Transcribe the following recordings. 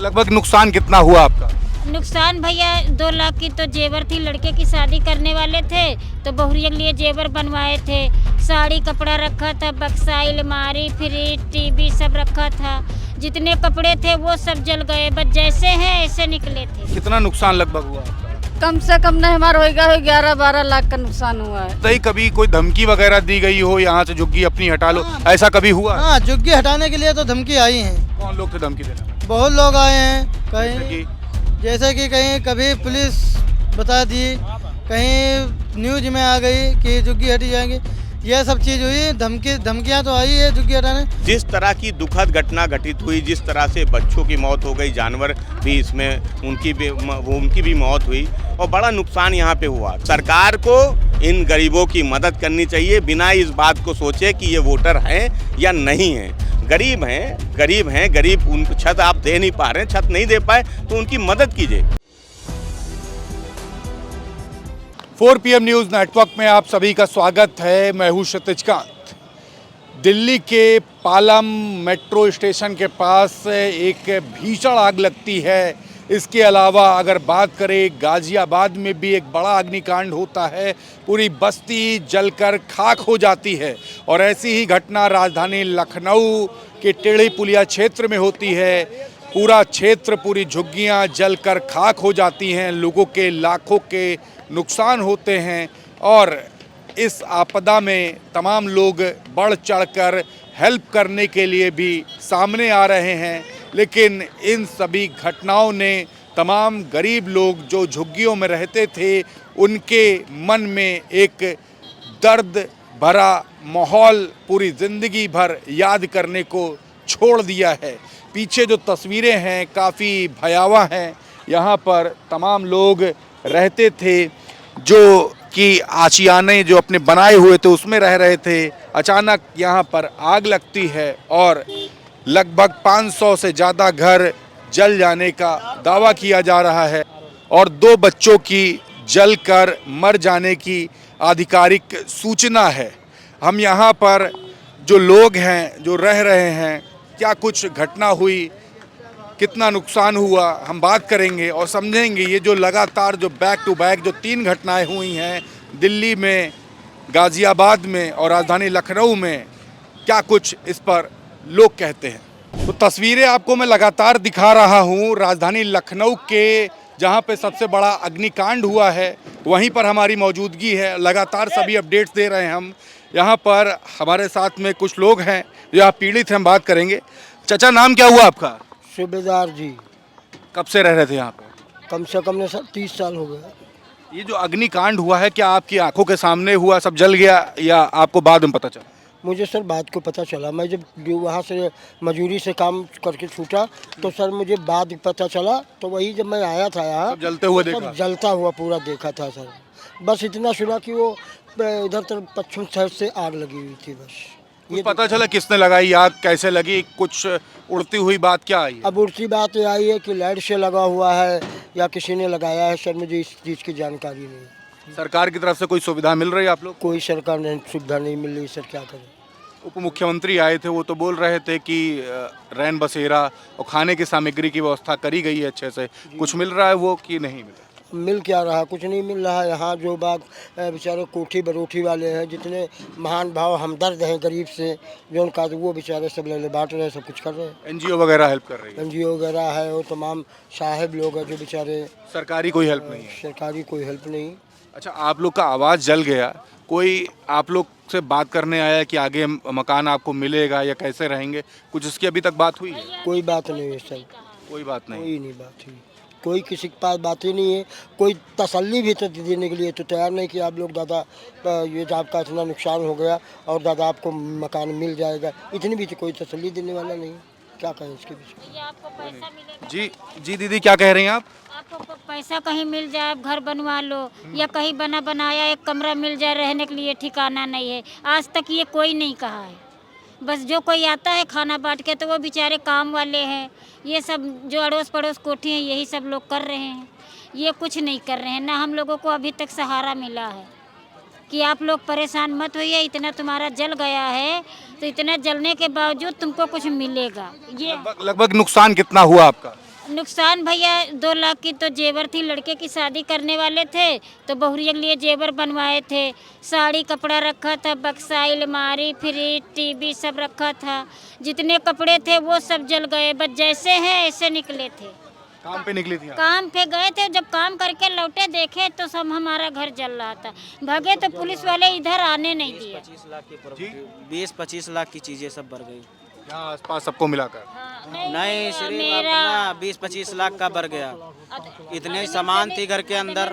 लगभग नुकसान कितना हुआ आपका? नुकसान भैया 2 लाख की तो जेवर थी, लड़के की शादी करने वाले थे तो बहुरिया के लिए जेवर बनवाए थे, साड़ी कपड़ा रखा था, बक्सा अलमारी फ्रिज टीवी सब रखा था, जितने कपड़े थे वो सब जल गए, बस जैसे हैं ऐसे निकले थे। कितना नुकसान लगभग हुआ आपका? कम से कम नहीं हमारा होगा 11-12 लाख का नुकसान हुआ है। सही कभी कोई धमकी वगैरह दी गई हो यहाँ से झुग्गी अपनी हटा लो, ऐसा कभी हुआ? हाँ, झुग्गी हटाने के लिए तो धमकी आई है। कौन लोग थे धमकी देने? बहुत लोग आए हैं, जैसे कहीं कि जैसे कि कहीं कभी पुलिस बता दी, कहीं न्यूज में आ गई कि झुग्गी हटी जाएंगी, यह सब चीज़ हुई। धमकियाँ तो आई है झुग्गी हटाने। जिस तरह की दुखद घटना घटित हुई, जिस तरह से बच्चों की मौत हो गई, जानवर भी इसमें उनकी भी मौत हुई और बड़ा नुकसान यहाँ पे हुआ। सरकार को इन गरीबों की मदद करनी चाहिए, बिना इस बात को सोचे कि ये वोटर हैं या नहीं हैं। गरीब हैं, गरीब उनको छत आप दे नहीं पा रहे हैं, छत नहीं दे पाए तो उनकी मदद कीजिए। 4 PM न्यूज़ नेटवर्क में आप सभी का स्वागत है। मैं हूं क्षितिजकांत। दिल्ली के पालम मेट्रो स्टेशन के पास एक भीषण आग लगती है। इसके अलावा अगर बात करें गाजियाबाद में भी एक बड़ा अग्निकांड होता है, पूरी बस्ती जलकर खाक हो जाती है। और ऐसी ही घटना राजधानी लखनऊ के टेढ़ी पुलिया क्षेत्र में होती है। पूरा क्षेत्र, पूरी झुग्गियां जलकर खाक हो जाती हैं, लोगों के लाखों के नुकसान होते हैं। और इस आपदा में तमाम लोग बढ़ चढ़कर हेल्प करने के लिए भी सामने आ रहे हैं, लेकिन इन सभी घटनाओं ने तमाम गरीब लोग जो झुग्गियों में रहते थे उनके मन में एक दर्द भरा माहौल पूरी ज़िंदगी भर याद करने को छोड़ दिया है। पीछे जो तस्वीरें हैं काफ़ी भयावह हैं। यहाँ पर तमाम लोग रहते थे जो कि आशियाने जो अपने बनाए हुए थे उसमें रह रहे थे। अचानक यहाँ पर आग लगती है और लगभग 500 से ज़्यादा घर जल जाने का दावा किया जा रहा है और 2 बच्चों की जलकर मर जाने की आधिकारिक सूचना है। हम यहाँ पर जो लोग हैं, जो रह रहे हैं, क्या कुछ घटना हुई, कितना नुकसान हुआ, हम बात करेंगे और समझेंगे। ये जो लगातार जो बैक टू बैक जो 3 घटनाएं हुई हैं दिल्ली में, गाजियाबाद में और राजधानी लखनऊ में, क्या कुछ इस पर लोग कहते हैं। तो तस्वीरें आपको मैं लगातार दिखा रहा हूँ राजधानी लखनऊ के, जहाँ पे सबसे बड़ा अग्निकांड हुआ है वहीं पर हमारी मौजूदगी है। लगातार सभी अपडेट्स दे रहे हैं हम। यहाँ पर हमारे साथ में कुछ लोग हैं जो यहाँ पीड़ित हैं, हम बात करेंगे। चाचा, नाम क्या हुआ आपका? सूबेदार जी। कब से रह रहे थे यहाँ पे? कम से कम ने 30 साल हो गए। ये जो अग्निकांड हुआ है क्या आपकी आंखों के सामने हुआ, सब जल गया, या आपको बाद में पता चला? मुझे सर बात को पता चला, मैं जब वहाँ से मजदूरी से काम करके छूटा तो सर मुझे बाद पता चला। तो वही जब मैं आया था यहाँ, सब जलते हुए देखा? सब जलता हुआ पूरा देखा था सर। बस इतना सुना कि वो इधर तरफ पश्चिम साइड से आग लगी हुई थी। बस ये पता चला किसने लगाई आग, कैसे लगी, कुछ उड़ती हुई बात क्या आई है? अब उड़ती बात ये आई है कि लाइट से लगा हुआ है या किसी ने लगाया है, सर मुझे इस चीज़ की जानकारी नहीं। सरकार की तरफ से कोई सुविधा मिल रही है आप लोग? कोई सरकार ने सुविधा नहीं मिल रही सर, क्या करें। उप मुख्यमंत्री आए थे, वो तो बोल रहे थे कि रैन बसेरा और खाने की सामग्री की व्यवस्था करी गई है अच्छे से। कुछ मिल रहा है वो कि नहीं मिल रहा? मिल क्या रहा, कुछ नहीं मिल रहा है। यहाँ जो बाग बेचारे कोठी बरोठी वाले हैं, जितने महान भाव हमदर्द हैं गरीब से, जो उनका वो बेचारे सब ले बांट रहे हैं, सब कुछ कर रहे हैं। NGO वगैरह हेल्प कर रही है? NGO वगैरह है और तमाम साहेब लोग हैं जो बेचारे। सरकारी कोई हेल्प नहीं है? सरकारी कोई हेल्प नहीं। अच्छा, आप लोग का आवाज़ जल गया, कोई आप लोग से बात करने आया कि आगे मकान आपको मिलेगा या कैसे रहेंगे, कुछ इसकी अभी तक बात हुई है? कोई बात नहीं है सर, कोई बात नहीं? कोई नहीं बात हुई, कोई किसी के पास बात ही नहीं है। कोई तसल्ली भी तो देने के लिए तो तैयार नहीं कि आप लोग दादा ये आपका इतना नुकसान हो गया और दादा आपको मकान मिल जाएगा, इतनी भी तो कोई तसल्ली देने वाला नहीं। क्या कहें इसके पीछे। आपको पैसा मिलेगा? जी दीदी, क्या कह रही हैं आप? आपको पैसा कहीं मिल जाए, आप घर बनवा लो, या कहीं बना बनाया एक कमरा मिल जाए, रहने के लिए ठिकाना नहीं है। आज तक ये कोई नहीं कहा है। बस जो कोई आता है खाना बांट के तो वो बेचारे काम वाले हैं, ये सब जो अड़ोस पड़ोस कोठी हैं यही सब लोग कर रहे हैं। ये कुछ नहीं कर रहे हैं। ना हम लोगों को अभी तक सहारा मिला है कि आप लोग परेशान मत होइए, इतना तुम्हारा जल गया है तो इतना जलने के बावजूद तुमको कुछ मिलेगा। ये लगभग नुकसान कितना हुआ आपका? नुकसान भैया 2 लाख की तो जेवर थी, लड़के की शादी करने वाले थे तो बहुरिया के लिए जेवर बनवाए थे, साड़ी कपड़ा रखा था, बक्सा अलमारी फ्रिज टीवी सब रखा था, जितने कपड़े थे वो सब जल गए, बस जैसे हैं ऐसे निकले थे। काम पे निकली थी आप? काम पे गए थे, जब काम करके लौटे देखे तो सब हमारा घर जल रहा था, भागे तो पुलिस वाले इधर आने नहीं दिए। 25 लाख की 20-25 लाख की चीजें सब भर गई। यहाँ आसपास सबको मिलाकर नहीं सिर्फ अपना 20-25 लाख का भर गया। इतने सामान थी घर के अंदर,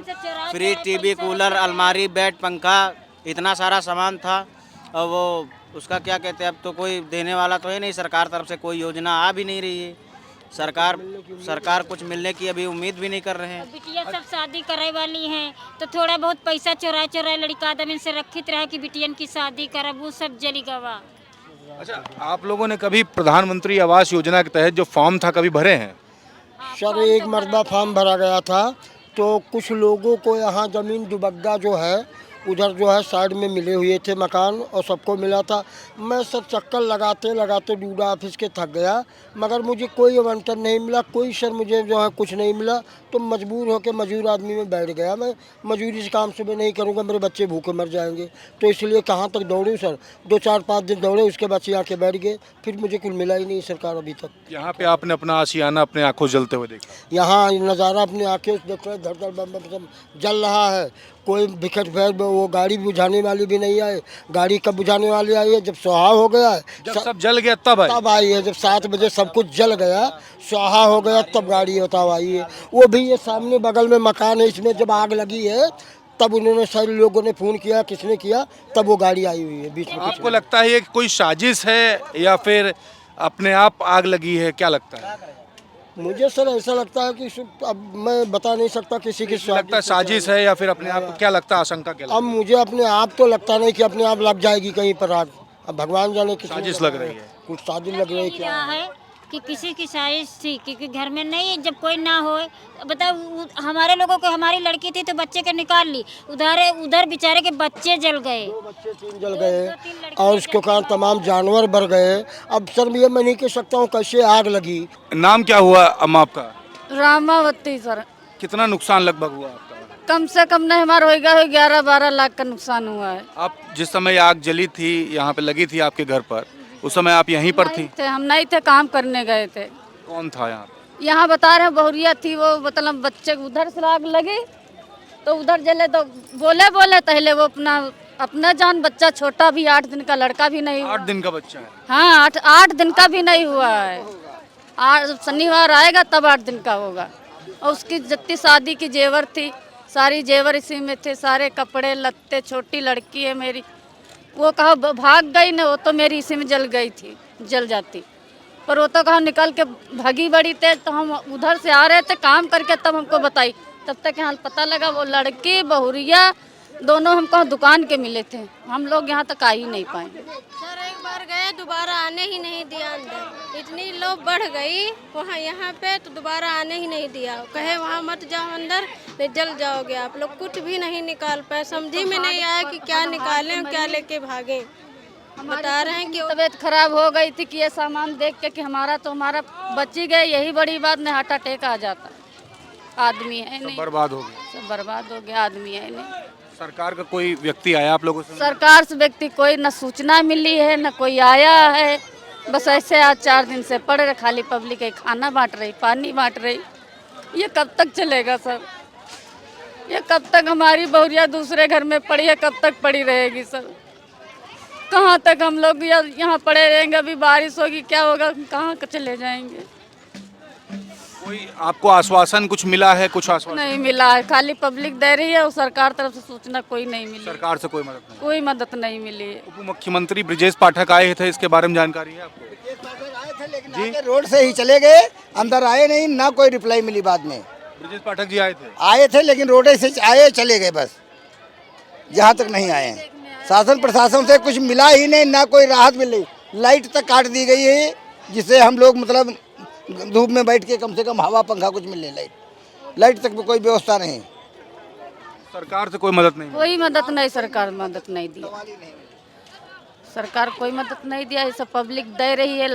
फ्रिज टीवी कूलर अलमारी बेड पंखा, इतना सारा सामान था। और वो उसका क्या कहते हैं, अब तो कोई देने वाला तो है नहीं, सरकार तरफ से कोई योजना आ भी नहीं रही है। सरकार कुछ मिलने की अभी उम्मीद भी नहीं कर रहे हैं। बिटिया सब शादी करे वाली हैं तो थोड़ा बहुत पैसा चोरा लड़का आदमी से रखित रहा कि बिटियन की शादी करब, वो सब जली गवा। अच्छा, आप लोगों ने कभी प्रधानमंत्री आवास योजना के तहत जो फॉर्म था कभी भरे हैं? सर एक मरतबा फॉर्म भरा गया था, तो कुछ लोगों को यहाँ ज़मीन दुबग्गा जो है उधर जो है साइड में मिले हुए थे मकान और सबको मिला था। मैं सर चक्कर लगाते लगाते डूडा ऑफिस के थक गया, मगर मुझे कोई आवंटन नहीं मिला, कोई सर मुझे जो है कुछ नहीं मिला, तो मजबूर होकर मजदूर आदमी में बैठ गया। मैं मजदूरी से काम सुबह नहीं करूँगा, मेरे बच्चे भूखे मर जाएंगे, तो इसलिए कहाँ तक दौड़ूँ सर। 2-4-5 दिन दौड़े, उसके बाद से आके बैठ गए, फिर मुझे कुछ मिला ही नहीं सरकार अभी तक। यहाँ पे आपने अपना आशियाना अपने आंखों जलते हुए देखा? यहाँ नज़ारा अपनी आँखें देख रहे, धड़ धड़ बम बम सब जल रहा है। कोई बिखट फेर वो गाड़ी बुझाने वाली भी नहीं आए, गाड़ी कब बुझाने वाली आई है जब सुहा हो गया है, जब सब जल गया तब आई है। जब 7 बजे सब कुछ जल गया सुहा हो गया तब गाड़ी बताओ आई है। वो भी ये सामने बगल में मकान है, इसमें जब आग लगी है तब उन्होंने सारे लोगों ने फ़ोन किया, किसने किया, तब वो गाड़ी आई हुई है बीच में। आपको लगता है ये कोई साजिश है या फिर अपने आप आग लगी है, क्या लगता है? मुझे सर ऐसा लगता है कि अब मैं बता नहीं सकता किसी की लगता है साजिश है या फिर अपने आप को क्या लगता है, आशंका क्या लगता अब मुझे अपने आप तो लगता नहीं कि अपने आप लग जाएगी कहीं पर आग, अब भगवान जाने किसी साजिश लग रही है? कुछ साजिश लग रही है क्या है कि किसी की साजिश थी, क्योंकि घर में नहीं जब कोई ना हो, बताओ हमारे लोगों को, हमारी लड़की थी तो बच्चे के निकाल ली, उधर बेचारे के बच्चे जल गए, 2 बच्चे 3 जल गए और उसके कारण तमाम जानवर बढ़ गए। अब सर ये मैं नहीं कह सकता हूँ कैसे आग लगी। नाम क्या हुआ अम्मा आपका? रामावती सर। कितना नुकसान लगभग हुआ आपका? कम से कम नहीं हमारा होगा 11-12 लाख का नुकसान हुआ है। आप जिस समय आग जली थी यहाँ पे लगी थी आपके घर पर, उस समय आप यहीं पर थी? हम नहीं थे, काम करने गए थे। कौन था यहाँ पे? यहाँ बता रहे हैं बहुरिया थी, वो मतलब बच्चे उधर से आग लगी तो उधर जले, तो बोले पहले वो अपना जान, बच्चा छोटा भी 8 दिन का लड़का भी नहीं हुआ। 8 दिन का बच्चा है? हाँ 8 दिन का भी नहीं हुआ है। शनिवार आएगा तब 8 दिन का होगा। और उसकी जितनी शादी की जेवर थी सारी जेवर इसी में थे, सारे कपड़े लत्ते, छोटी लड़की है मेरी, वो कहा भाग गई ना, वो तो मेरी इसी में जल गई थी, जल जाती, पर वो तो कहा निकल के भागी बड़ी तेज। तो हम उधर से आ रहे थे काम करके, तब हमको बताई, तब तक यहाँ पता लगा वो लड़की बहुरिया दोनों हमको दुकान के मिले थे, हम लोग यहाँ तक आ ही नहीं पाए। सर एक बार गए, दोबारा आने ही नहीं दिया अंदर, इतनी लोग बढ़ गई वहाँ यहाँ पे, तो दोबारा आने ही नहीं दिया, कहे वहाँ मत जाओ अंदर, नहीं जल जाओगे आप लोग। कुछ भी नहीं निकाल पाए, समझी में नहीं आया कि क्या निकालें और क्या लेके भागें। बता रहे हैं कि तबीयत खराब हो गई थी कि ये सामान देख के कि हमारा बच ही गए, यही बड़ी बात, नहीं हार्ट अटैक आ जाता। आदमी है नहीं, बर्बाद हो गया, सब बर्बाद हो गया, आदमी है नहीं। सरकार का कोई व्यक्ति आया आप लोगों से? सरकार से व्यक्ति कोई न सूचना मिली है न कोई आया है, बस ऐसे आज 4 दिन से पड़े रहे, खाली पब्लिक है, खाना बांट रही, पानी बांट रही। ये कब तक चलेगा सर? ये कब तक हमारी बहुरिया दूसरे घर में पड़ी है, कब तक पड़ी रहेगी सर? कहाँ तक हम लोग यहाँ पड़े रहेंगे? अभी बारिश होगी क्या होगा, कहाँ चले जाएंगे? कोई आपको आश्वासन कुछ मिला है? कुछ आश्वासन नहीं मिला है, खाली पब्लिक दे रही है, और सरकार तरफ से सूचना कोई नहीं मिली। सरकार से कोई मदद नहीं? कोई मदद नहीं मिली है। उप मुख्यमंत्री ब्रजेश पाठक आए थे, इसके बारे में जानकारी है आपको? जी रोड से ही चले गए, अंदर आए नहीं, ना कोई रिप्लाई मिली। बाद में ब्रजेश पाठक जी आए थे लेकिन रोड से आए चले गए, बस यहाँ तक नहीं आए हैं। शासन प्रशासन से कुछ मिला ही नहीं, ना कोई राहत मिली। लाइट तक काट दी गई है, जिससे हम लोग मतलब धूप में बैठ के कम से कम हवा पंखा कुछ मिले। लाइट तक में कोई व्यवस्था नहीं। सरकार से कोई मदद नहीं? कोई मदद नहीं, सरकार मदद नहीं दी, सरकार कोई मदद नहीं दिया। ये सब पब्लिक दे रही है,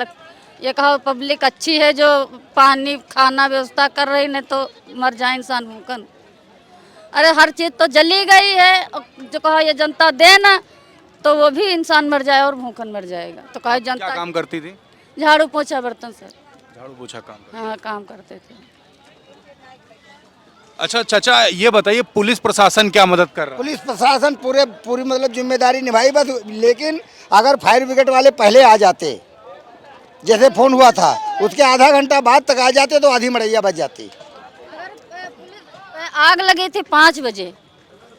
ये कहा पब्लिक अच्छी है जो पानी खाना व्यवस्था कर रही, नहीं तो मर जाए इंसान भूखन। अरे हर चीज़ तो जली गई है, और जो कहा ये जनता दे ना तो वो भी इंसान मर जाए और भूखन मर जाएगा। तो कहा क्या जनता काम करती थी? झाड़ू पोछा बर्तन सर। झाड़ू पोछा काम। हाँ काम करते थे। अच्छा चाचा, ये बताइए पुलिस प्रशासन क्या मदद कर रहा है? पुलिस प्रशासन पूरी मतलब जिम्मेदारी निभाई बस, लेकिन अगर फायर ब्रिगेड वाले पहले आ जाते, जैसे फोन हुआ था उसके आधा घंटा बाद तक आ जाते तो आधी मड़ैया बच जाती। आग लगी थी 5 बजे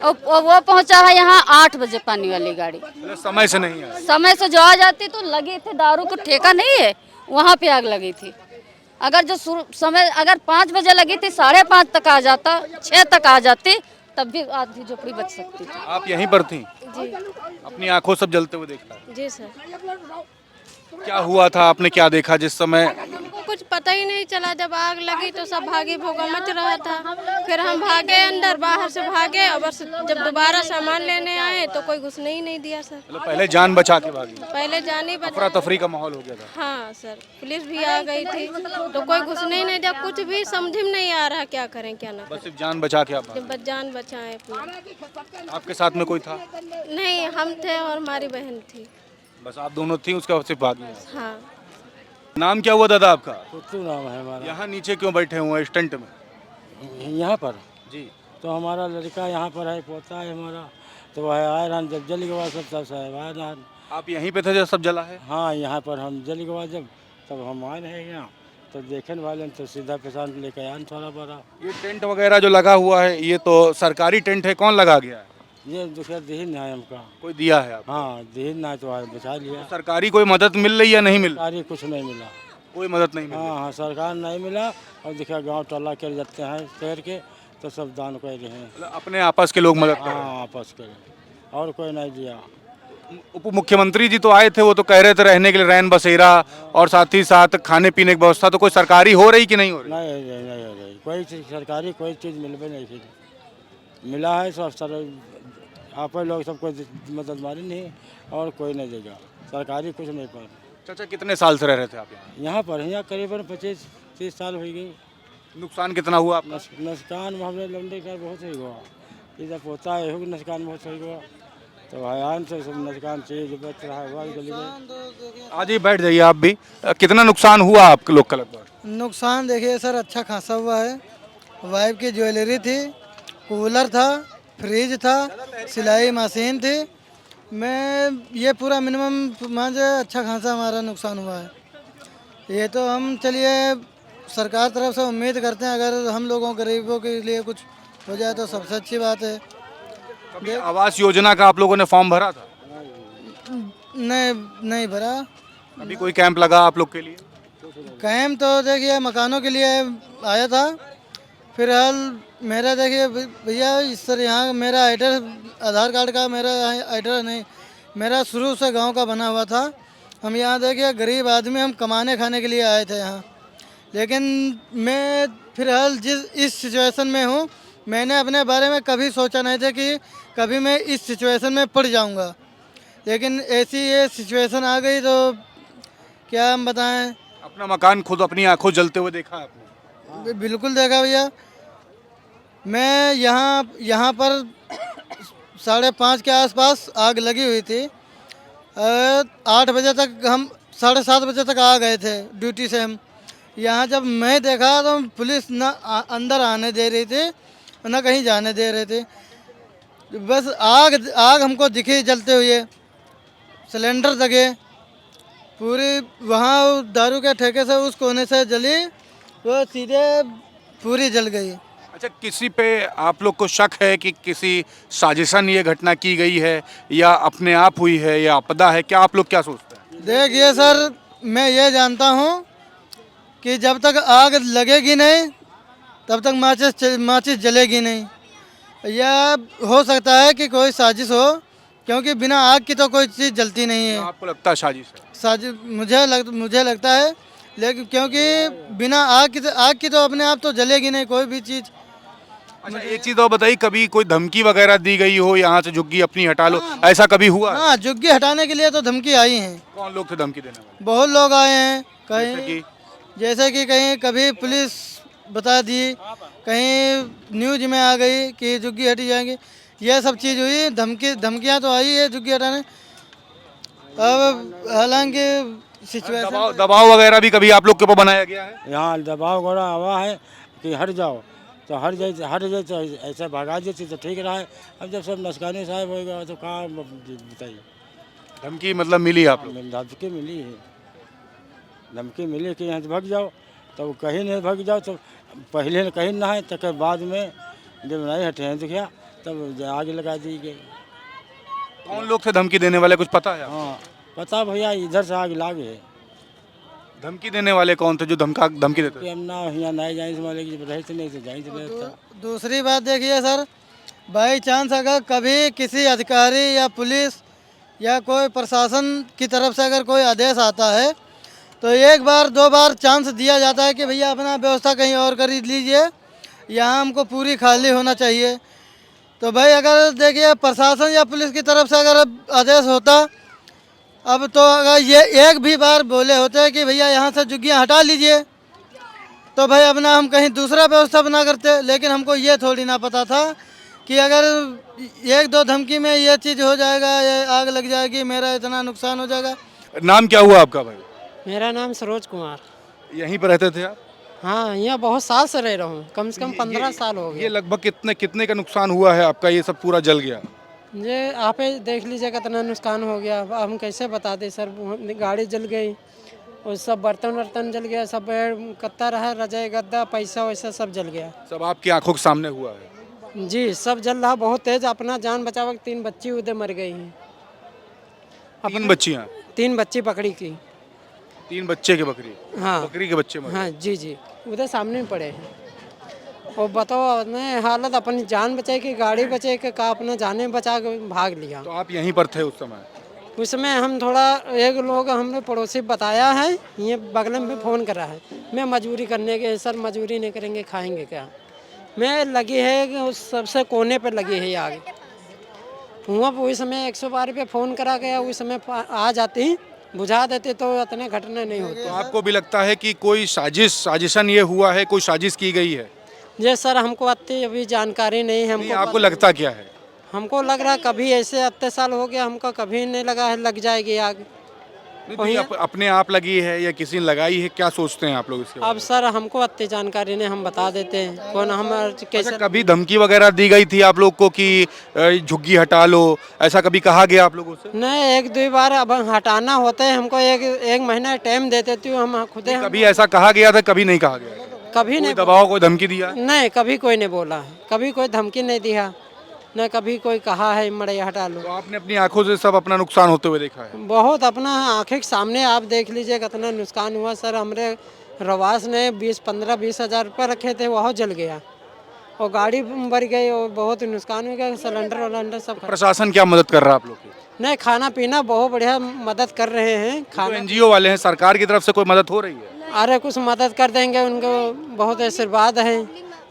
और वो पहुंचा है यहाँ 8 बजे पानी वाली गाड़ी। मतलब समय से नहीं आया। समय से जो आ जाती तो लगी थी, दारू को ठेका नहीं है, वहाँ पे आग लगी थी। अगर जो समय अगर 5 बजे लगी थी 5:30 तक आ जाता, 6 तक आ जाती, तब भी आधी झोपड़ी बच सकती थी। आप यहीं पर थी? जी अपनी आंखों सब जलते हुए देखा? जी सर। क्या हुआ था, आपने क्या देखा जिस समय? हमको कुछ पता ही नहीं चला, जब आग लगी तो सब भागे भोगा मच रहा था। फिर हम भागे अंदर, बाहर से भागे और बस जब दोबारा सामान लेने आए तो कोई घुसने ही नहीं दिया सर। मतलब पहले जान बचा के भागी? पहले जानी अफरा तफरी का माहौल हो गया था। हाँ सर, पुलिस भी आ गई थी तो कोई घुसने ही नहीं दिया। कुछ भी समझ में नहीं आ रहा क्या करें क्या ना बस सिर्फ जान बचा के आप भागे। करें, बस जान बचाएं अपनी। आपके साथ में कोई था? नहीं, हम थे और हमारी बहन थी। बस आप दोनों थी, उसके बाद सिर्फ भागी? हाँ। नाम क्या हुआ दादा आपका? कुत्तू नाम है हमारा। यहाँ नीचे क्यों बैठे हुए हैं स्टंट में? यहाँ पर जी। तो हमारा लड़का यहाँ पर है, पोता है हमारा, तो वह आए रहन जब जल गवा सब साहब आए रहन। आप यहीं पे थे जब सब जला है? हाँ यहाँ पर हम जल गवा जब तब हम आए रहे यहाँ, तो देखने वाले तो सीधा पेशान लेकर आए थोड़ा बड़ा। ये टेंट वगैरह जो लगा हुआ है ये तो सरकारी टेंट है, कौन लगा गया है? ये दुखिया दीन है हमका। कोई दिया है आप? हाँ दीन ना तो आए बचा लिया। सरकारी कोई मदद मिल रही है? नहीं मिल सरकारी कुछ नहीं मिला। कोई मदद नहीं मिल रही? हाँ सरकार नहीं मिला, और देखिए गांव टोला कर जाते हैं शहर के तो सब दान कर रहे हैं। मतलब अपने आपस के लोग मदद कर रहे हैं। हाँ आपस करे, और कोई नहीं दिया। उप मुख्यमंत्री जी तो आए थे, वो तो कह रहे थे रहने के लिए रैन बसेरा और साथ ही साथ खाने पीने की व्यवस्था तो कोई सरकारी हो रही कि नहीं हो रही? नहीं हो रही कोई चीज़ सरकारी, कोई चीज़ मिलवे नहीं थी। मिला है सब सर आप लोग सब कोई मदद मारी नहीं, और कोई नहीं देगा, सरकारी कुछ नहीं पर। चाचा कितने साल से रह रहे थे आप यहाँ? यहाँ करीबन 25-30 साल हो गई। नुकसान कितना हुआ आपका? नुकसान हमने लंबे का बहुत ही हुआ, इधर पोता है नुकसान बहुत ही हुआ, तो आयान से सब नुकसान चीज बच रहा है गली में। आज ही बैठ जाइए आप भी। कितना नुकसान हुआ आप लोग का लगभग? नुकसान देखिए सर अच्छा खासा हुआ है। वाइफ की ज्वेलरी थी, कूलर था, फ्रिज था, सिलाई मशीन थी। मैं ये पूरा मिनिमम मान जाए अच्छा खासा हमारा नुकसान हुआ है। ये तो हम चलिए सरकार तरफ से उम्मीद करते हैं अगर हम लोगों गरीबों के लिए कुछ हो जाए तो सबसे अच्छी बात है। कभी आवास योजना का आप लोगों ने फॉर्म भरा था? नहीं भरा। अभी कोई कैंप लगा आप लोग के लिए? कैंप तो देखिए मकानों के लिए आया था। फिलहाल मेरा देखिए भैया इस तरह यहाँ मेरा एड्रेस आधार कार्ड का मेरा एड्रेस नहीं, मेरा शुरू से गांव का बना हुआ था। हम यहाँ देखिए गरीब आदमी, हम कमाने खाने के लिए आए थे यहाँ। लेकिन मैं फिलहाल इस सिचुएशन में हूँ, मैंने अपने बारे में कभी सोचा नहीं था कि कभी मैं इस सिचुएशन में पड़ जाऊँगा। लेकिन ऐसी ये सिचुएशन आ गई तो क्या हम बताएं। अपना मकान खुद अपनी आंखों जलते हुए देखा आपने? बिल्कुल देखा भैया। मैं यहाँ पर 5:30 के आसपास आग लगी हुई थी। 8 बजे तक हम 7:30 बजे तक आ गए थे ड्यूटी से। हम यहाँ जब मैं देखा तो पुलिस ना अंदर आने दे रही थी ना कहीं जाने दे रहे थे। बस आग हमको दिखी जलते हुए, सिलेंडर जगे पूरी। वहाँ दारू के ठेके से उस कोने से जली, वो सीधे पूरी जल गई। अच्छा, किसी पे आप लोग को शक है कि किसी साजिशन ये घटना की गई है या अपने आप हुई है या आपदा है? क्या आप लोग क्या सोचते हैं? देखिए सर, मैं ये जानता हूँ कि जब तक आग लगेगी नहीं तब तक माचिस जलेगी नहीं। या हो सकता है कि कोई साजिश हो, क्योंकि बिना आग की तो कोई चीज़ जलती नहीं है। आपको लगता है साजिश है? साजिश मुझे लगता है, लेकिन क्योंकि बिना आग की तो अपने आप तो जलेगी नहीं कोई भी चीज़। अच्छा, एक चीज और बताइए, कभी कोई धमकी वगैरह दी गई हो यहाँ से झुग्गी अपनी हटा लो, ऐसा कभी हुआ? हाँ, झुग्गी हटाने के लिए तो धमकी आई है। कौन लोग थे धमकी देने वाले? बहुत लोग आए हैं, जैसे कहीं कि जैसे कि कहीं कभी पुलिस बता दी, कहीं न्यूज में आ गई कि झुग्गी हटी जाएंगी, यह सब चीज़ हुई। धमकियाँ तो आई है झुग्गी हटाने। अब हालांकि सिचुएशन दबाव वगैरह भी कभी आप लोग के ऊपर बनाया गया है? यहाँ दबाव गोड़ा हुआ है कि हट जाओ, तो हट जाए तो ऐसे भगा देती तो ठीक रहा है। अब जब सब नस्कानी साहब हो गया तो कहाँ बताइए। धमकी मतलब मिली आप लोग? धमकी मिली है, धमकी मिली कि यहाँ से भाग जाओ, तो कहीं नहीं भाग जाओ, तो पहले कहीं ना है, तो बाद में जब नहीं हटे हैं दिखा तब आग लगा दी गई। कौन लोग थे धमकी देने वाले, कुछ पता है? हाँ पता भैया, इधर से आग लागे। धमकी देने वाले कौन थे जो धमकी देते कि थे? हम ना यहाँ नहीं जाए से माले कि रहे थे नहीं तो जाए थे। दूसरी बात देखिए सर, बाई चांस अगर कभी किसी अधिकारी या पुलिस या कोई प्रशासन की तरफ से अगर कोई आदेश आता है तो एक बार दो बार चांस दिया जाता है कि भैया अपना व्यवस्था कहीं और कर लीजिए, यहाँ हमको पूरी खाली होना चाहिए। तो भाई अगर देखिए प्रशासन या पुलिस की तरफ से अगर आदेश होता, अब तो अगर ये एक भी बार बोले होते कि भैया यहाँ से झुग्गियाँ हटा लीजिए, तो भाई अपना हम कहीं दूसरा व्यवस्था बना करते। लेकिन हमको ये थोड़ी ना पता था कि अगर एक दो धमकी में ये चीज़ हो जाएगा, ये आग लग जाएगी, मेरा इतना नुकसान हो जाएगा। नाम क्या हुआ आपका भाई? मेरा नाम सरोज कुमार। यहीं पर रहते थे आप? हाँ, यहाँ बहुत साल से रह रहा हूँ, कम से कम 15 साल हो ये गए। लगभग कितने का नुकसान हुआ है आपका, ये सब पूरा जल गया? ये आप ही देख लीजिए कितना नुकसान हो गया। अब हम कैसे बता दें सर, गाड़ी जल गई और सब बर्तन वर्तन जल गया, सब कत्ता रहा, रजाई गद्दा पैसा वैसा सब जल गया। सब आपकी आंखों के सामने हुआ है? जी, सब जल रहा बहुत तेज। अपना जान बचाव 3 बच्ची उधर मर गई हैं। 3 बच्चियाँ? 3 बच्ची पकड़ी की। 3 बच्चे के बकरी? हाँ, बकरी के बच्चे मर गए? हाँ जी जी, उधर सामने ही पड़े हैं। और बताओ अपने हालत, अपनी जान बचाए कि गाड़ी बचे कि का अपना जाने बचा के भाग लिया। तो आप यहीं पर थे उस समय? उसमें हम थोड़ा एक लोग हमने पड़ोसी बताया है, ये बगल में फ़ोन करा है, मैं मजदूरी करने के सर, मजदूरी नहीं करेंगे खाएंगे क्या। मैं लगी है कि उस सबसे कोने पर लगी है आग। हुआ उस समय 112 पे फ़ोन करा गया, उस समय आ जाती बुझा देते तो इतने घटना नहीं होते। तो आपको भी लगता है कि कोई साजिशन ये हुआ है, कोई साजिश की गई है? ये सर हमको अभी जानकारी नहीं है। हमको आपको लगता क्या है? हमको लग रहा है कभी ऐसे इतने साल हो गया, हमको कभी नहीं लगा है लग जाएगी आग। तो ये अपने आप लगी है या किसी ने लगाई है, क्या सोचते हैं आप लोग इसके बारे अब सर हमको इतनी जानकारी नहीं, हम बता देते हैं कौन हम कैसे। अच्छा, कभी धमकी वगैरह दी गई थी आप लोग को कि झुग्गी हटा लो, ऐसा कभी कहा गया आप लोगों से? नहीं, 1-2 बार अब हटाना होता है हमको, एक महीना टाइम देते थे हम खुद। कभी ऐसा कहा गया था? कभी नहीं कहा गया? कभी नहीं दबाव, कोई धमकी दिया? नहीं, कभी कोई नहीं बोला है, कभी कोई धमकी नहीं दिया, न कभी कोई कहा है मड़े हटा लो। तो आपने अपनी आंखों से सब अपना नुकसान होते हुए देखा है? बहुत, अपना आंखें के सामने आप देख लीजिए कितना नुकसान हुआ सर। हमारे रवास ने 15-20 हज़ार रुपये रखे थे, वह जल गया और गाड़ी भर गई और बहुत नुकसान हो गया। सिलेंडर सब। प्रशासन क्या मदद कर रहा है आप लोग की? नहीं, खाना पीना बहुत बढ़िया मदद कर रहे हैं। खाना एनजीओ वाले हैं, सरकार की तरफ से कोई मदद हो रही है? अरे कुछ मदद कर देंगे, उनको बहुत आशीर्वाद है।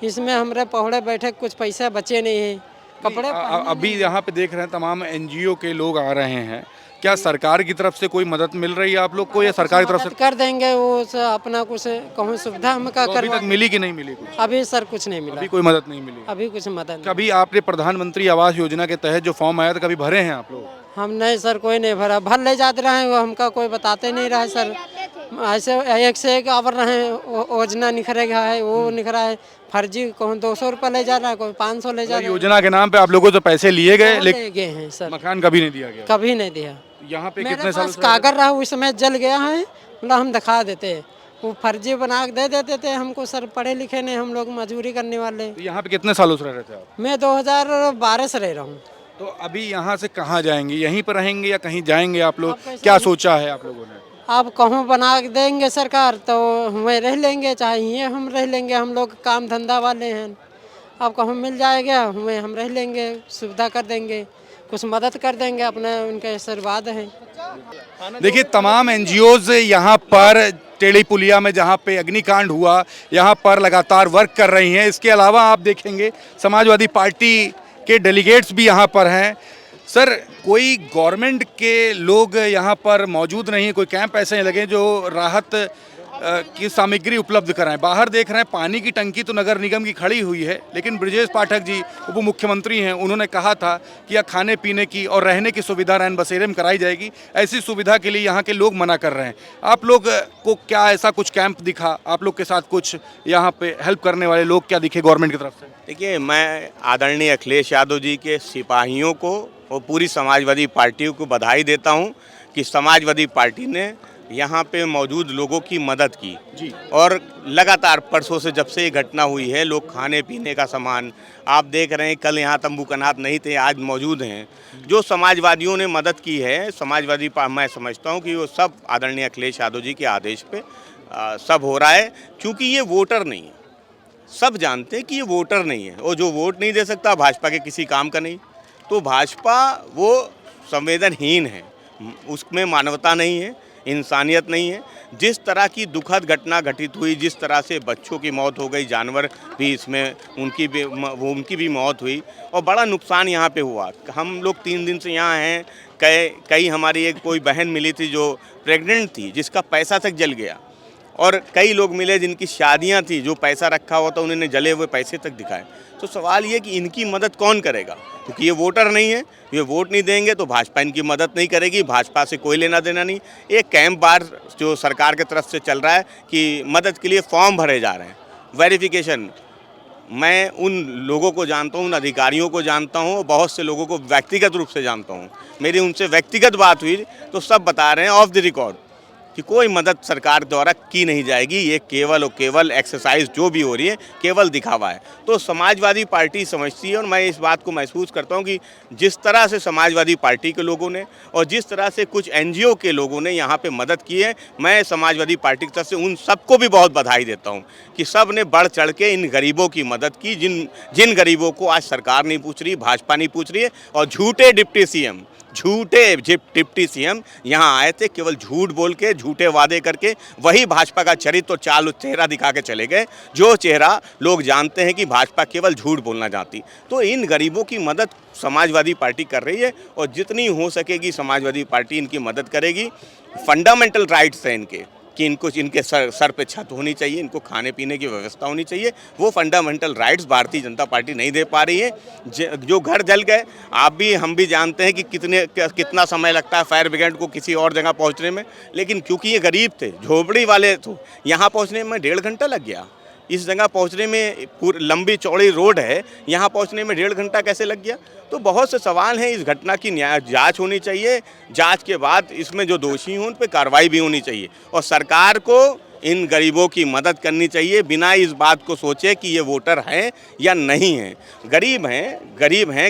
इसमें हमारे पहुड़े बैठे कुछ पैसे बचे नहीं हैं, कपड़े अभी यहाँ पे देख रहे हैं तमाम एनजीओ के लोग आ रहे हैं, क्या सरकार की तरफ से कोई मदद मिल रही है आप लोग को या सरकार की तरफ से? कर देंगे वो अपना कुछ कहूँ सुविधा हम का अभी तक मिली कि नहीं मिली कुछ? अभी सर कुछ नहीं मिला, अभी कोई मदद नहीं मिली? अभी कुछ मदद। कभी आपने प्रधानमंत्री आवास योजना के तहत जो फॉर्म आया था, कभी भरे हैं आप लोग? हम नहीं सर, कोई नहीं भरा, भर ले जाते रहे, वो हमका कोई बताते नहीं रहा सर। ऐसे एक से एक आवर रहे, योजना निखरेगा है, वो निखरा है, फर्जी कहूँ 200 रुपये ले जा रहा है, कोई 500 ले जा रहा है। योजना के नाम पे आप लोगों से पैसे लिए गए, ले गए हैं सर, मकान कभी नहीं दिया गया? कभी नहीं दिया। यहाँ पे मेरे कितने साल पास कागज रहा उस समय जल गया है, मतलब हम दिखा देते, वो फर्जी बना के दे देते थे हमको सर। पढ़े लिखे नहीं हम लोग, मजदूरी करने वाले। तो यहाँ पे कितने सालों से रह रहे थे आप? मैं 2012 से रह रहा हूँ। तो अभी यहाँ से कहाँ जाएंगे, यहीं पर रहेंगे या कहीं जाएंगे आप लोग, क्या सोचा है आप लोगों ने? आप कहूँ बना देंगे सरकार तो हमें रह लेंगे, चाहिए हम रह लेंगे, हम लोग काम धंधा वाले हैं। अब कहूँ मिल जाएगा हमें, हम रह लेंगे, सुविधा कर देंगे। कुछ मदद कर देंगे, अपना उनका आशीर्वाद है। देखिए, तमाम एनजीओज यहाँ पर टेढ़ी पुलिया में जहाँ पे अग्निकांड हुआ, यहाँ पर लगातार वर्क कर रही हैं। इसके अलावा आप देखेंगे समाजवादी पार्टी के डेलीगेट्स भी यहाँ पर हैं। सर, कोई गवर्नमेंट के लोग यहाँ पर मौजूद नहीं, कोई कैंप ऐसे लगे जो राहत की सामग्री उपलब्ध कराएं? बाहर देख रहे हैं पानी की टंकी तो नगर निगम की खड़ी हुई है, लेकिन ब्रजेश पाठक जी उप मुख्यमंत्री हैं, उन्होंने कहा था कि यह खाने पीने की और रहने की सुविधा रैन बसेरे में कराई जाएगी। ऐसी सुविधा के लिए यहाँ के लोग मना कर रहे हैं। आप लोग को क्या ऐसा कुछ कैंप दिखा? आप लोग के साथ कुछ यहाँ पे हेल्प करने वाले लोग क्या दिखे गवर्नमेंट की तरफ से? देखिए, मैं आदरणीय अखिलेश यादव जी के सिपाहियों को और पूरी समाजवादी पार्टियों को बधाई देता हूँ कि समाजवादी पार्टी ने यहाँ पे मौजूद लोगों की मदद की जी। और लगातार परसों से जब से ये घटना हुई है, लोग खाने पीने का सामान आप देख रहे हैं। कल यहाँ तंबूकनाथ नहीं थे, आज मौजूद हैं। जो समाजवादियों ने मदद की है, समाजवादी मैं समझता हूँ कि वो सब आदरणीय अखिलेश यादव जी के आदेश पे सब हो रहा है, क्योंकि ये वोटर नहीं है। सब जानते हैं कि ये वोटर नहीं है, और जो वोट नहीं दे सकता भाजपा के किसी काम का नहीं। तो भाजपा वो संवेदनहीन है, उसमें मानवता नहीं है, इंसानियत नहीं है। जिस तरह की दुखद घटना घटित हुई, जिस तरह से बच्चों की मौत हो गई, जानवर भी इसमें उनकी भी मौत हुई, और बड़ा नुकसान यहाँ पे हुआ। हम लोग 3 दिन से यहाँ हैं। कई हमारी एक कोई बहन मिली थी जो प्रेग्नेंट थी, जिसका पैसा तक जल गया, और कई लोग मिले जिनकी शादियाँ थी, जो पैसा रखा हुआ था उन्होंने जले हुए पैसे तक दिखाए। तो सवाल ये कि इनकी मदद कौन करेगा? क्योंकि ये वोटर नहीं है, ये वोट नहीं देंगे तो भाजपा इनकी मदद नहीं करेगी। भाजपा से कोई लेना देना नहीं। एक कैंप बार जो सरकार की तरफ से चल रहा है कि मदद के लिए फॉर्म भरे जा रहे हैं, वेरिफिकेशन। मैं उन लोगों को जानता हूँ, उन अधिकारियों को जानता हूँ, बहुत से लोगों को व्यक्तिगत रूप से जानता हूँ। मेरी उनसे व्यक्तिगत बात हुई तो सब बता रहे हैं ऑफ द रिकॉर्ड कि कोई मदद सरकार द्वारा की नहीं जाएगी। ये केवल और केवल एक्सरसाइज जो भी हो रही है केवल दिखावा है। तो समाजवादी पार्टी समझती है, और मैं इस बात को महसूस करता हूँ कि जिस तरह से समाजवादी पार्टी के लोगों ने और जिस तरह से कुछ एनजीओ के लोगों ने यहाँ पे मदद की है, मैं समाजवादी पार्टी की तरफ से उन सबको भी बहुत बधाई देता हूँ कि सब ने बढ़ चढ़ के इन गरीबों की मदद की, जिन गरीबों को आज सरकार नहीं पूछ रही, भाजपा नहीं पूछ रही है। और झूठे डिप्टी सीएम यहाँ आए थे, केवल झूठ बोल के, झूठे वादे करके, वही भाजपा का चरित्र और चेहरा दिखा के चले गए, जो चेहरा लोग जानते हैं कि भाजपा केवल झूठ बोलना चाहती। तो इन गरीबों की मदद समाजवादी पार्टी कर रही है, और जितनी हो सकेगी समाजवादी पार्टी इनकी मदद करेगी। फंडामेंटल राइट्स हैं इनके कि इनके सर पे छत होनी चाहिए, इनको खाने पीने की व्यवस्था होनी चाहिए। वो fundamental rights Bharatiya Janata party नहीं दे पा रही है। जो घर जल गए, आप भी हम भी जानते हैं कि कितना समय लगता है फायर ब्रिगेड को किसी और जगह पहुंचने में, लेकिन क्योंकि ये गरीब थे, झोपड़ी वाले थे, यहाँ पहुंचने में 1.5 घंटा लग गया। इस जगह पहुंचने में लंबी चौड़ी रोड है, यहाँ पहुंचने में 1.5 घंटा कैसे लग गया? तो बहुत से सवाल हैं। इस घटना की जांच होनी चाहिए। जांच के बाद इसमें जो दोषी हों उन पर कार्रवाई भी होनी चाहिए, और सरकार को इन गरीबों की मदद करनी चाहिए, बिना इस बात को सोचे कि ये वोटर हैं या नहीं हैं। गरीब हैं,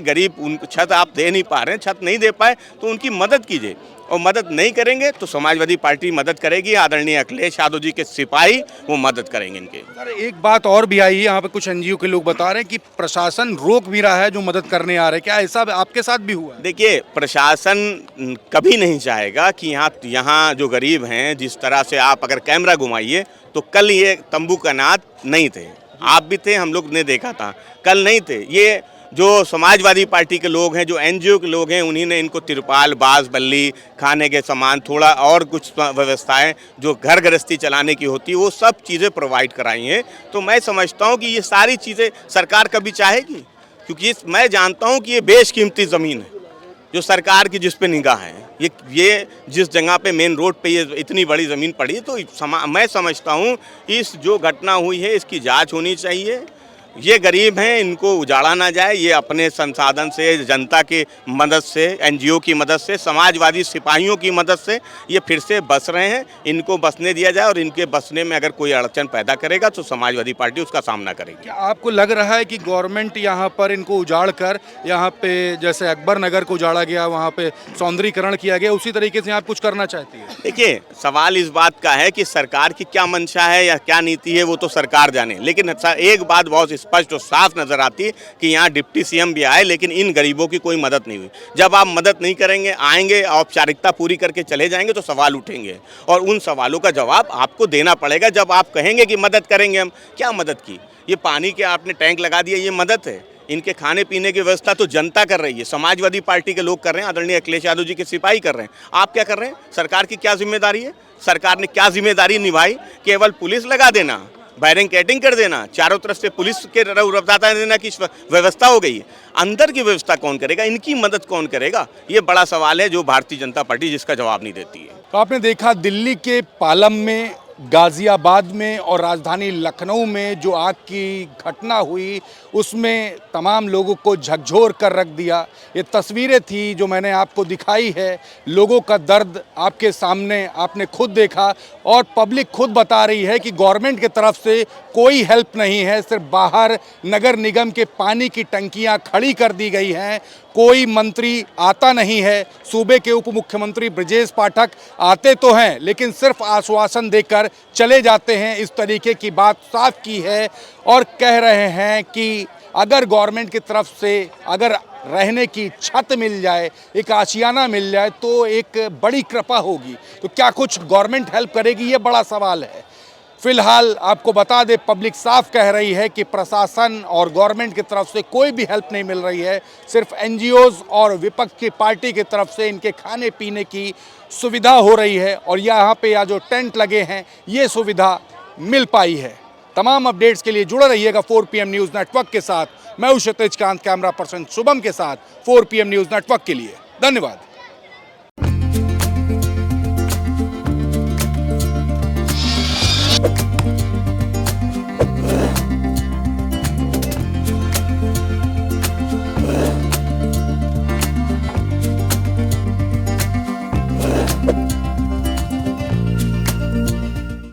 गरीब उनको छत आप दे नहीं पा रहे हैं, छत नहीं दे पाए तो उनकी मदद कीजिए, और मदद नहीं करेंगे तो समाजवादी पार्टी मदद करेगी। आदरणीय अखिलेश यादव जी के सिपाही वो मदद करेंगे इनके। सर, एक बात और भी आई है, यहाँ पे कुछ एनजीओ के लोग बता रहे हैं कि प्रशासन रोक भी रहा है जो मदद करने आ रहे हैं। क्या ऐसा आपके साथ भी हुआ? देखिए, प्रशासन कभी नहीं चाहेगा कि यहाँ जो गरीब हैं, जिस तरह से आप अगर कैमरा घुमाइए तो कल ये तंबूकनाथ नहीं थे, आप भी थे, हम लोग ने देखा था, कल नहीं थे। ये जो समाजवादी पार्टी के लोग हैं, जो एनजीओ के लोग हैं, उन्हीं ने इनको तिरपाल, बाज बल्ली, खाने के सामान, थोड़ा और कुछ व्यवस्थाएं जो घर गृहस्थी चलाने की होती है, वो सब चीज़ें प्रोवाइड कराई हैं। तो मैं समझता हूं कि ये सारी चीज़ें सरकार कभी चाहेगी, क्योंकि मैं जानता हूं कि ये बेशकीमती ज़मीन है जो सरकार की जिस पे निगाह है। ये जिस जगह पे मेन रोड पे ये इतनी बड़ी ज़मीन पड़ी है, तो मैं समझता हूँ इस जो घटना हुई है इसकी जाँच होनी चाहिए। ये गरीब हैं, इनको उजाड़ा ना जाए। ये अपने संसाधन से, जनता की मदद से, एनजीओ की मदद से, समाजवादी सिपाहियों की मदद से ये फिर से बस रहे हैं। इनको बसने दिया जाए, और इनके बसने में अगर कोई अड़चन पैदा करेगा तो समाजवादी पार्टी उसका सामना करेगी। क्या आपको लग रहा है कि गवर्नमेंट यहाँ पर इनको उजाड़ कर, यहाँ पे जैसे अकबर नगर को उजाड़ा गया, वहाँ पे सौंदर्यीकरण किया गया, उसी तरीके से आप कुछ करना चाहती है? देखिए, सवाल इस बात का है कि सरकार की क्या मंशा है या क्या नीति है, वो तो सरकार जाने। लेकिन एक बात बहुत स्पष्ट और साफ नजर आती है कि यहाँ डिप्टी सीएम भी आए लेकिन इन गरीबों की कोई मदद नहीं हुई। जब आप मदद नहीं करेंगे, आएंगे, औपचारिकता पूरी करके चले जाएंगे तो सवाल उठेंगे और उन सवालों का जवाब आपको देना पड़ेगा। जब आप कहेंगे कि मदद करेंगे, हम क्या मदद की? ये पानी के आपने टैंक लगा दिया, ये मदद है? इनके खाने पीने की व्यवस्था तो जनता कर रही है, समाजवादी पार्टी के लोग कर रहे हैं, आदरणीय अखिलेश यादव जी के सिपाही कर रहे हैं। आप क्या कर रहे हैं? सरकार की क्या जिम्मेदारी है? सरकार ने क्या जिम्मेदारी निभाई? केवल पुलिस लगा देना, बैरिकेडिंग कर देना, चारों तरफ से पुलिस के रौदाता देना की व्यवस्था हो गई है। अंदर की व्यवस्था कौन करेगा? इनकी मदद कौन करेगा? ये बड़ा सवाल है जो भारतीय जनता पार्टी जिसका जवाब नहीं देती है। तो आपने देखा दिल्ली के पालम में, गाज़ियाबाद में और राजधानी लखनऊ में जो आग की घटना हुई उसमें तमाम लोगों को झकझोर कर रख दिया। ये तस्वीरें थी जो मैंने आपको दिखाई है, लोगों का दर्द आपके सामने आपने खुद देखा और पब्लिक खुद बता रही है कि गवर्नमेंट की तरफ से कोई हेल्प नहीं है। सिर्फ बाहर नगर निगम के पानी की टंकियां खड़ी कर दी गई हैं, कोई मंत्री आता नहीं है। सूबे के उप मुख्यमंत्री ब्रजेश पाठक आते तो हैं लेकिन सिर्फ आश्वासन देकर चले जाते हैं। इस तरीके की बात साफ की है और कह रहे हैं कि अगर गवर्नमेंट की तरफ से अगर रहने की छत मिल जाए, एक आशियाना मिल जाए तो एक बड़ी कृपा होगी। तो क्या कुछ गवर्नमेंट हेल्प करेगी? ये बड़ा सवाल है। फिलहाल आपको बता दें, पब्लिक साफ कह रही है कि प्रशासन और गवर्नमेंट की तरफ से कोई भी हेल्प नहीं मिल रही है। सिर्फ एनजीओज और विपक्ष की पार्टी की तरफ से इनके खाने पीने की सुविधा हो रही है और यहाँ पे या जो टेंट लगे हैं ये सुविधा मिल पाई है। तमाम अपडेट्स के लिए जुड़े रहिएगा 4 PM न्यूज़ नेटवर्क के साथ। मैं हूं क्षितिज कांत, कैमरा पर्सन शुभम के साथ 4 PM न्यूज़ नेटवर्क के लिए। धन्यवाद।